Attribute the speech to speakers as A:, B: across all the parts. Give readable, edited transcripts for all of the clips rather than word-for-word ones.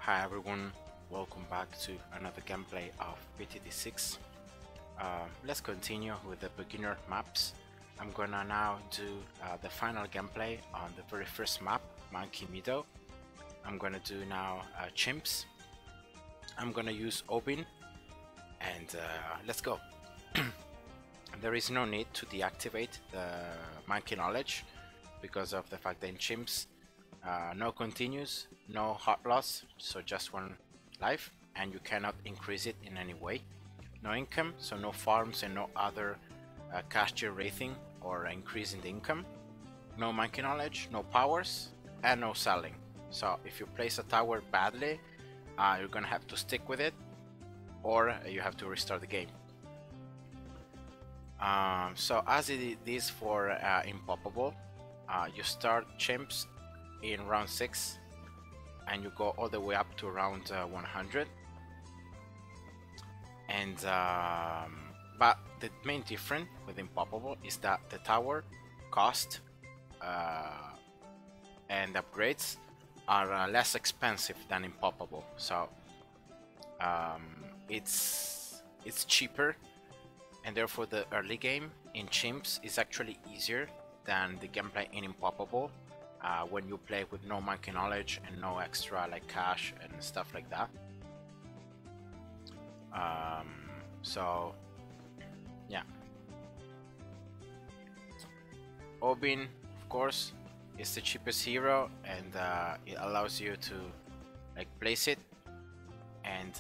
A: Hi everyone, welcome back to another gameplay of PTD6. Let's continue with the beginner maps. I'm gonna now do the final gameplay on the very first map, Monkey Meadow. I'm gonna do now Chimps. I'm gonna use Obin and let's go. There is no need to deactivate the Monkey Knowledge because of the fact that in Chimps no continues, no heart loss, so just one life, and you cannot increase it in any way. No income, so no farms and no other cash generating or increasing the income. No monkey knowledge, no powers, and no selling. So if you place a tower badly, you're gonna have to stick with it, or you have to restart the game. So as it is for Impoppable, you start Chimps in round 6 and you go all the way up to round 100, and but the main difference with Impoppable is that the tower cost and upgrades are less expensive than Impoppable, so it's cheaper, and therefore the early game in Chimps is actually easier than the gameplay in Impoppable when you play with no monkey knowledge and no extra like cash and stuff like that. So yeah, Obin of course is the cheapest hero, and it allows you to like place it and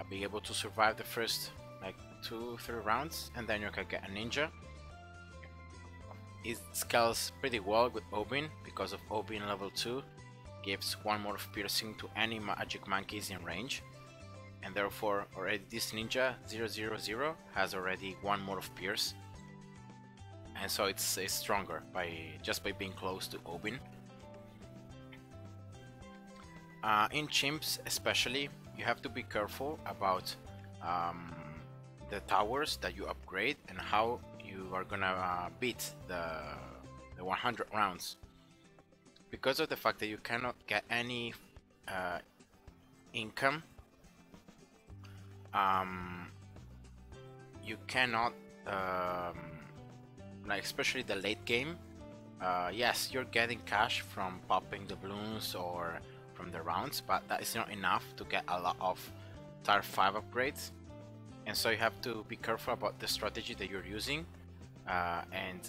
A: be able to survive the first like 2-3 rounds, and then you can get a ninja. It scales pretty well with Obin because of Obin level 2 gives 1 more of piercing to any magic monkeys in range, and therefore already this ninja 000 has already 1 more of pierce, and so it's stronger just by being close to Obin. In Chimps especially, you have to be careful about the towers that you upgrade and how you are gonna beat the 100 rounds, because of the fact that you cannot get any income. You cannot like, especially the late game, yes, you're getting cash from popping the Bloons or from the rounds, but that is not enough to get a lot of tier 5 upgrades, and so you have to be careful about the strategy that you're using and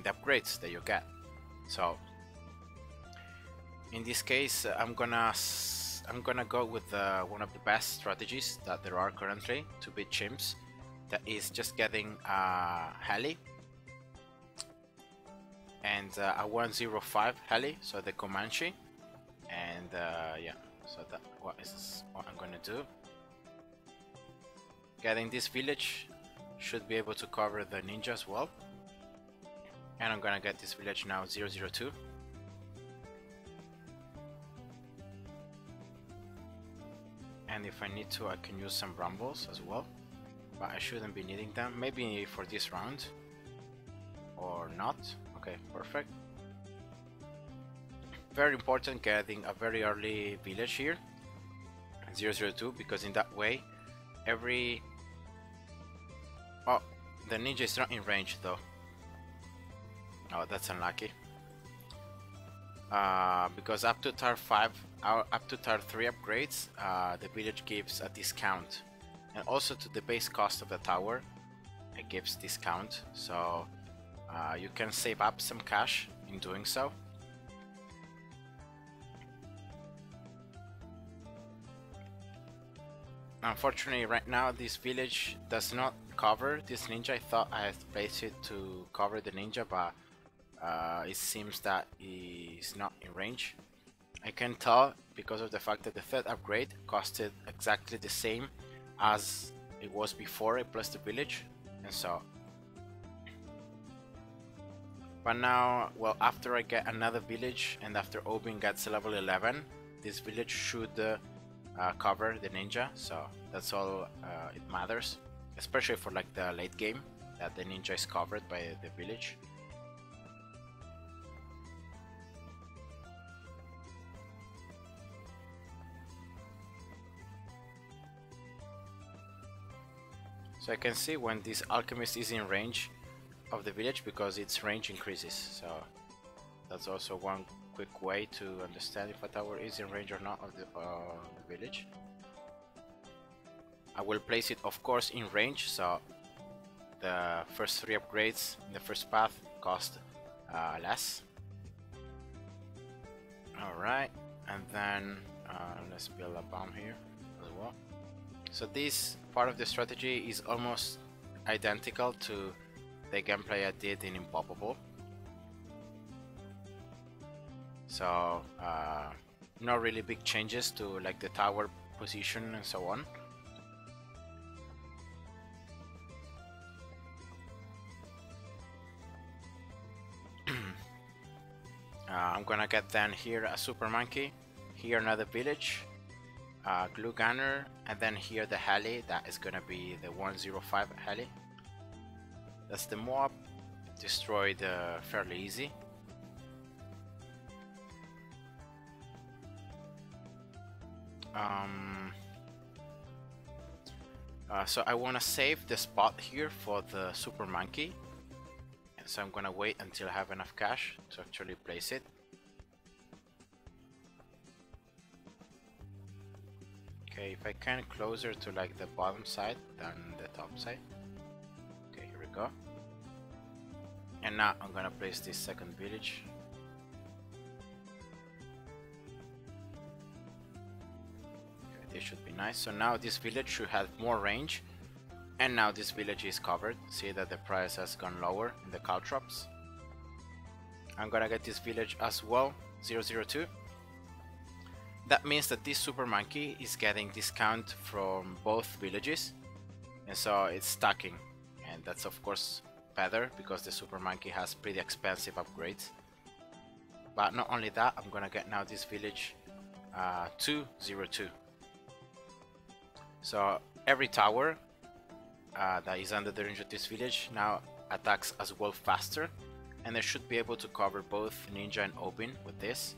A: the upgrades that you get. So in this case, I'm gonna go with one of the best strategies that there are currently to beat Chimps. That is just getting heli and a 105 heli, so the Comanche, and yeah, so that is what I'm gonna do. Getting this village should be able to cover the ninja as well, and I'm gonna get this village now 002. And if I need to, I can use some brambles as well, but I shouldn't be needing them. Maybe for this round or not. Okay, perfect. Very important getting a very early village here, 002, because in that way every... Oh, the ninja is not in range though. Oh, that's unlucky. Because up to tier 5, up to tier 3 upgrades, the village gives a discount, and also to the base cost of the tower it gives discount, so you can save up some cash in doing so. Unfortunately right now this village does not cover this ninja. I thought I had placed it to cover the ninja, but it seems that it's not in range. I can tell because of the fact that the third upgrade costed exactly the same as it was before I placed the village, and so. But now, well, after I get another village and after Obin gets level 11, this village should cover the ninja, so that's all it matters, especially for like the late game, that the ninja is covered by the village. So I can see when this alchemist is in range of the village because its range increases. So that's also one quick way to understand if a tower is in range or not of the village. I will place it, of course, in range, so the first 3 upgrades in the first path cost less. Alright, and then let's build a bomb here as well. So this part of the strategy is almost identical to the gameplay I did in Impoppable. So not really big changes to like the tower position and so on. I'm gonna get then here a super monkey, here another village, glue gunner, and then here the heli. That is gonna be the 105 heli. That's the mob, destroyed fairly easy. So I want to save the spot here for the super monkey, and so I'm gonna wait until I have enough cash to actually place it. Okay, if I can closer to like the bottom side than the top side. Okay, here we go. And now I'm gonna place this second village. This should be nice. So now this village should have more range, and now this village is covered. See that the price has gone lower in the caltrops. I'm gonna get this village as well, 002. That means that this super monkey is getting discount from both villages, and so it's stacking, and that's of course better because the super monkey has pretty expensive upgrades. But not only that, I'm gonna get now this village 202. So every tower that is under the range of this village now attacks as well faster, and they should be able to cover both Ninja and Obin with this,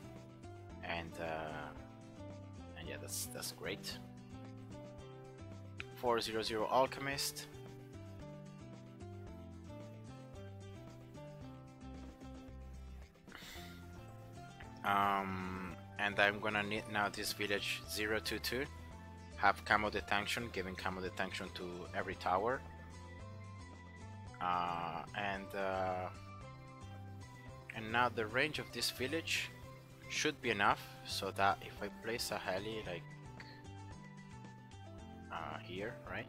A: and yeah, that's great. 400 Alchemist. And I'm gonna need now this village 022. Have camo detection, giving camo detection to every tower, and now the range of this village should be enough so that if I place a heli like here, right,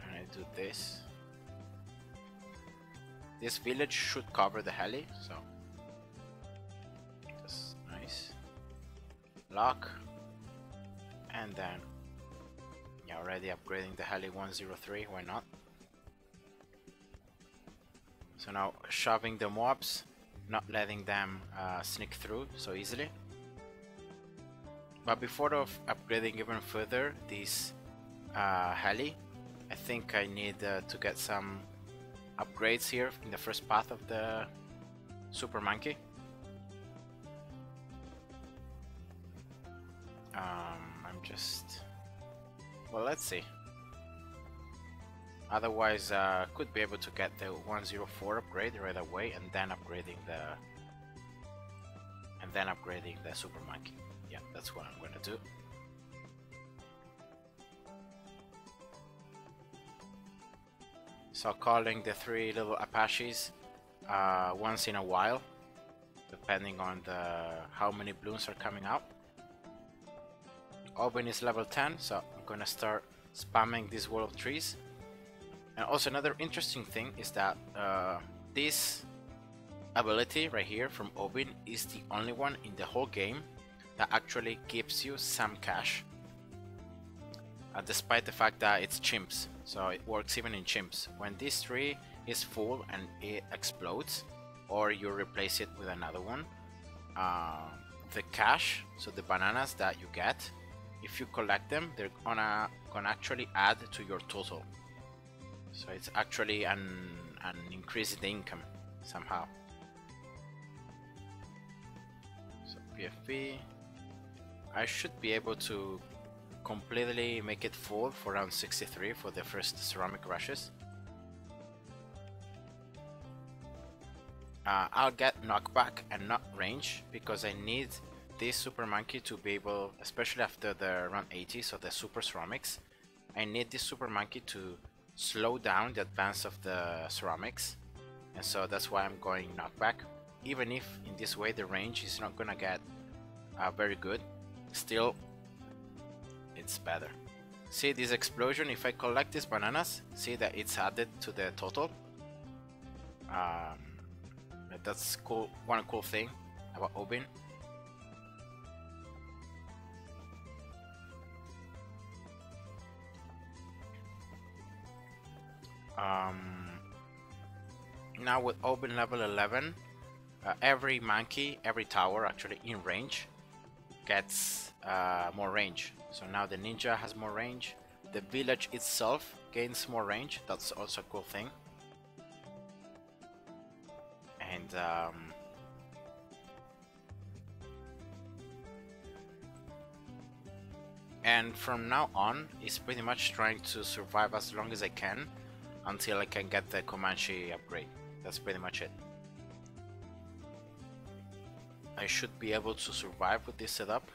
A: and I do this, this village should cover the heli. So that's nice. Lock. And then, yeah, already upgrading the heli 103, why not? So now shoving the mobs, not letting them sneak through so easily. But before of upgrading even further this heli, I think I need to get some upgrades here in the first path of the super monkey. Well, let's see. Otherwise, could be able to get the 104 upgrade right away, and then upgrading the super monkey. Yeah, that's what I'm gonna do. So calling the 3 little Apaches once in a while, depending on how many Bloons are coming out. Oben is level 10, so I'm gonna start spamming this wall of trees. And also another interesting thing is that this ability right here from Oben is the only one in the whole game that actually gives you some cash, despite the fact that it's chimps. So it works even in chimps. When this tree is full and it explodes, or you replace it with another one, the cash, so the bananas that you get, if you collect them, they're gonna actually add to your total. So it's actually an increase in the income somehow. So PFP, I should be able to completely make it full for round 63 for the first ceramic rushes. I'll get knockback and not range because I need this super monkey to be able, especially after the round 80, so the super ceramics, I need this super monkey to slow down the advance of the ceramics, and so that's why I'm going knockback. Even if in this way the range is not gonna get very good, still it's better. See this explosion, if I collect these bananas, see that it's added to the total. That's cool. One cool thing about Obin. Now with Obin level 11, every monkey, every tower actually in range gets more range. So now the ninja has more range. The village itself gains more range. That's also a cool thing. And from now on, it's pretty much trying to survive as long as I can until I can get the Comanche upgrade. That's pretty much it. I should be able to survive with this setup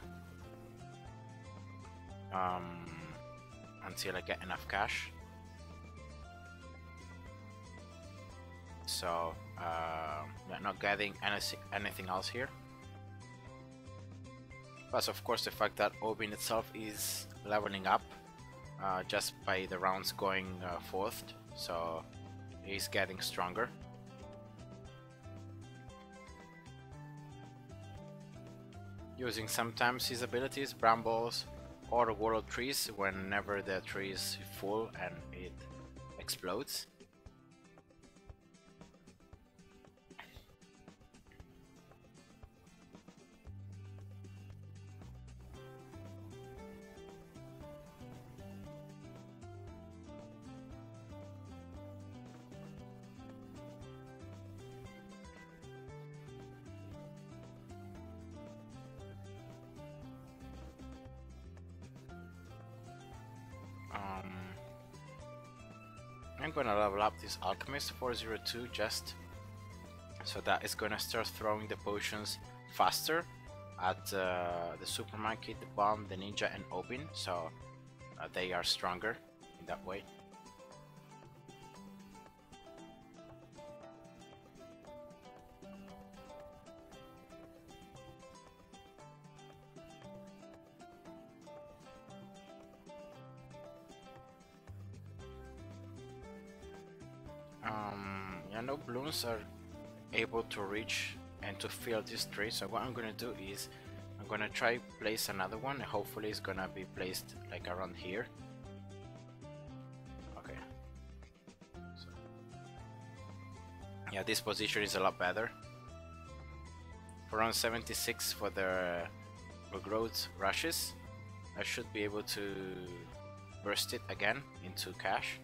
A: until I get enough cash. So not getting anything else here. Plus, of course, the fact that Obin itself is leveling up just by the rounds going forth, so he's getting stronger. Using sometimes his abilities, brambles or world trees whenever the tree is full and it explodes. I'm gonna level up this alchemist 402 just so that it's gonna start throwing the potions faster at the super monkey, the bomb, the ninja, and Obin, so they are stronger in that way. Yeah, no Bloons are able to reach and to fill this tree, so what I'm gonna do is I'm gonna try place another one, and hopefully it's gonna be placed like around here. Okay, so yeah, this position is a lot better. For around 76 for the growth rushes, I should be able to burst it again into cash.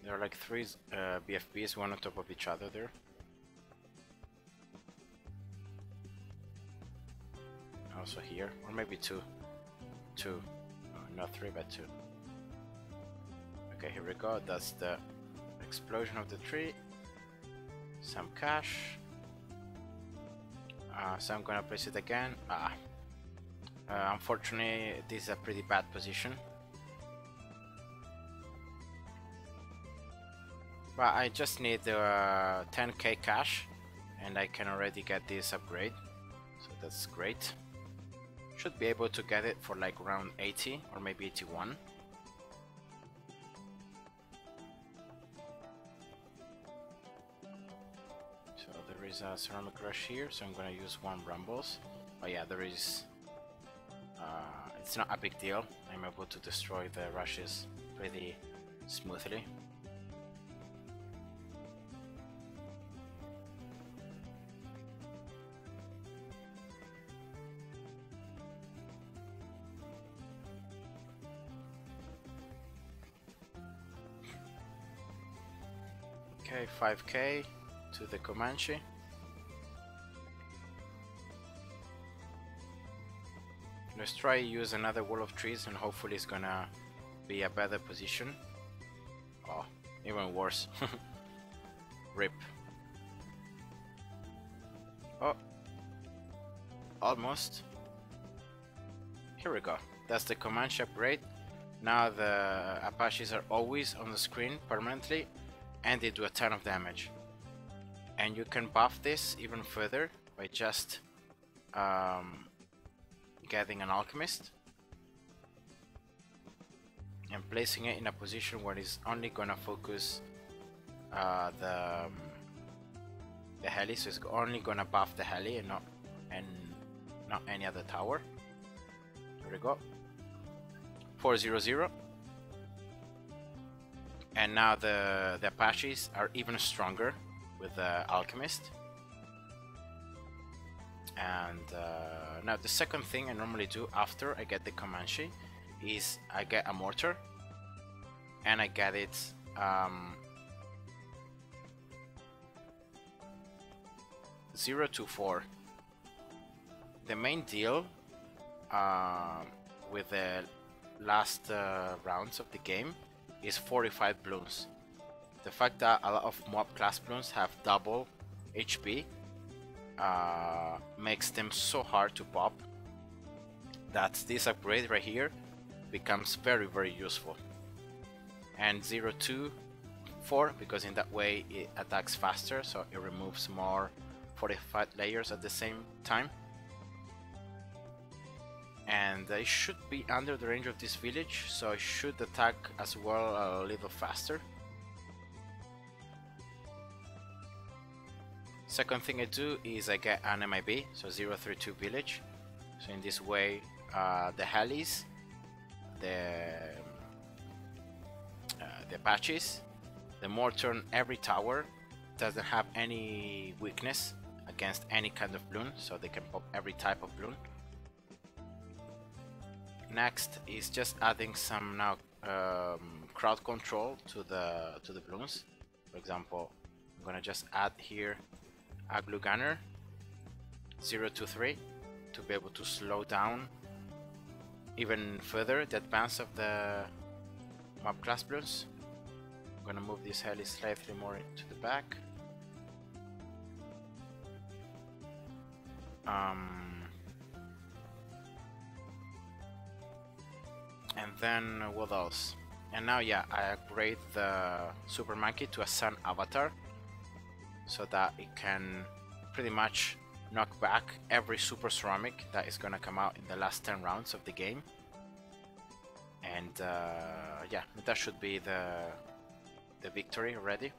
A: There are like three BFBs, one on top of each other there. Also here, or maybe two. Not three, but two. Okay, here we go. That's the explosion of the tree. Some cash. So I'm gonna place it again. Unfortunately, this is a pretty bad position. But I just need 10k cash and I can already get this upgrade, so that's great. Should be able to get it for like around 80 or maybe 81. So there is a ceramic rush here, so I'm gonna use one brambles. Oh yeah, there is. It's not a big deal. I'm able to destroy the rushes pretty smoothly. Okay, 5k to the Comanche. Let's try use another wall of trees and hopefully it's gonna be a better position. Oh, even worse. Rip. Oh, almost. Here we go. That's the Comanche upgrade. Now the Apaches are always on the screen permanently and they do a ton of damage. And you can buff this even further by just getting an alchemist and placing it in a position where it's only gonna focus the heli, so it's only gonna buff the heli and not any other tower. There we go. 400. And now the Apaches are even stronger with the alchemist. And now the second thing I normally do after I get the Comanche is I get a mortar and I get it 0 to 4. The main deal with the last rounds of the game is 45 Bloons. The fact that a lot of mob class Bloons have double HP makes them so hard to pop that this upgrade right here becomes very useful. And 0 to 4 because in that way it attacks faster, so it removes more fortified layers at the same time. And I should be under the range of this village, so I should attack as well a little faster. Second thing I do is I get an MIB, so 032 village. So in this way, the helis, the Apaches, the mortar on every tower doesn't have any weakness against any kind of Bloon, so they can pop every type of Bloon. Next is just adding some now crowd control to the Bloons. For example, I'm gonna just add here a glue gunner 0 to 3 to be able to slow down even further the advance of the mob class Bloons. I'm gonna move this heli slightly more to the back. And then what else? And now yeah, I upgrade the Super Monkey to a Sun Avatar so that it can pretty much knock back every Super Ceramic that is gonna come out in the last 10 rounds of the game. And yeah, that should be the victory already.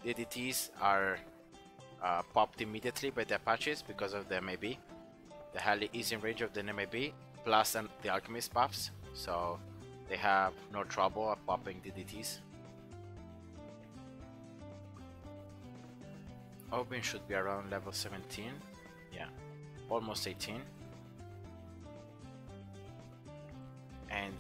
A: The DDTs are popped immediately by the Apaches because of the MAB. The heli is in range of the MAB plus the alchemist buffs, so they have no trouble at popping DDTs. Open should be around level 17, yeah, almost 18. And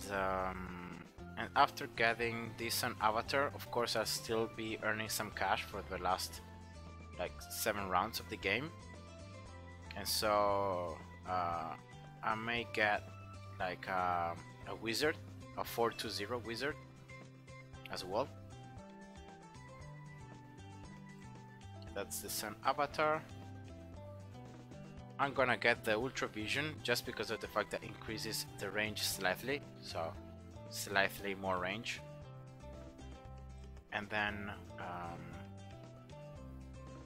A: after getting this Sun Avatar, of course I'll still be earning some cash for the last like 7 rounds of the game. And so I may get like a wizard, a 420 wizard as well. That's the Sun Avatar. I'm gonna get the Ultra Vision just because of the fact that it increases the range slightly, so slightly more range. And then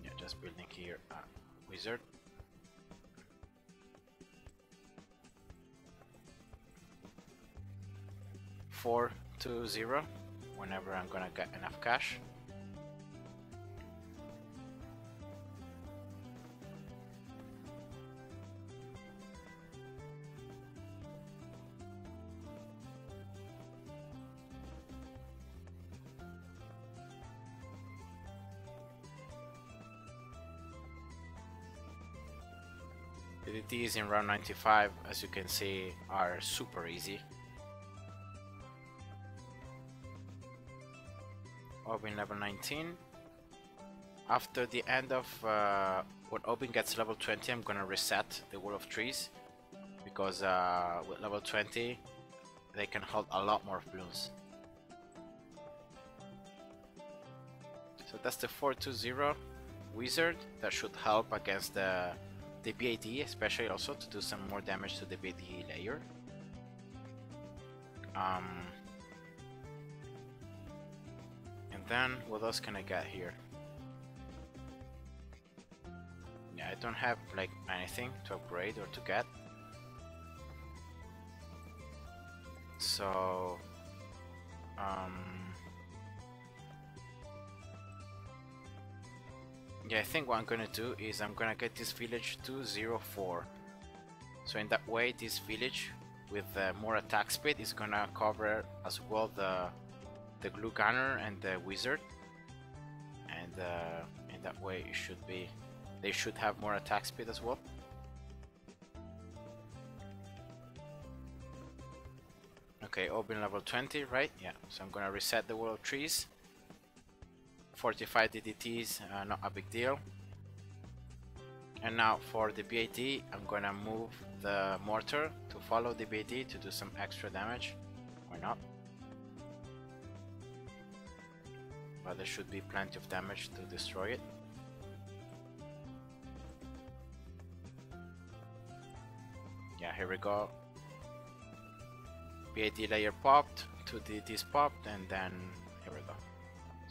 A: yeah, just building here a wizard. Four to 0 whenever I'm gonna get enough cash. The DDTs in round 95, as you can see, are super easy. Orb in level 19. after the end of when Open gets level 20, I'm gonna reset the Wall of Trees, because with level 20 they can hold a lot more Bloons. So that's the 420 wizard that should help against the BAD, especially also to do some more damage to the BAD layer. And then what else can I get here? Yeah, I don't have like anything to upgrade or to get. So yeah, I think what I'm gonna do is I'm gonna get this village to 0-4. So in that way, this village with more attack speed is gonna cover as well the glue gunner and the wizard, and in that way it should be, they should have more attack speed as well. Okay, open level 20, right? Yeah, so I'm gonna reset the wall of trees. 45 DDTs, not a big deal. And now for the BAD, I'm gonna move the mortar to follow the BAD to do some extra damage. Why not? But there should be plenty of damage to destroy it. Yeah, here we go. BAD layer popped, 2 DDTs popped, and then here we go.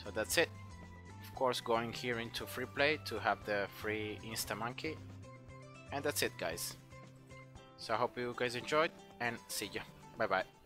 A: So that's it. Of course, going here into free play to have the free insta monkey, and that's it, guys. So I hope you guys enjoyed, and see ya. Bye bye.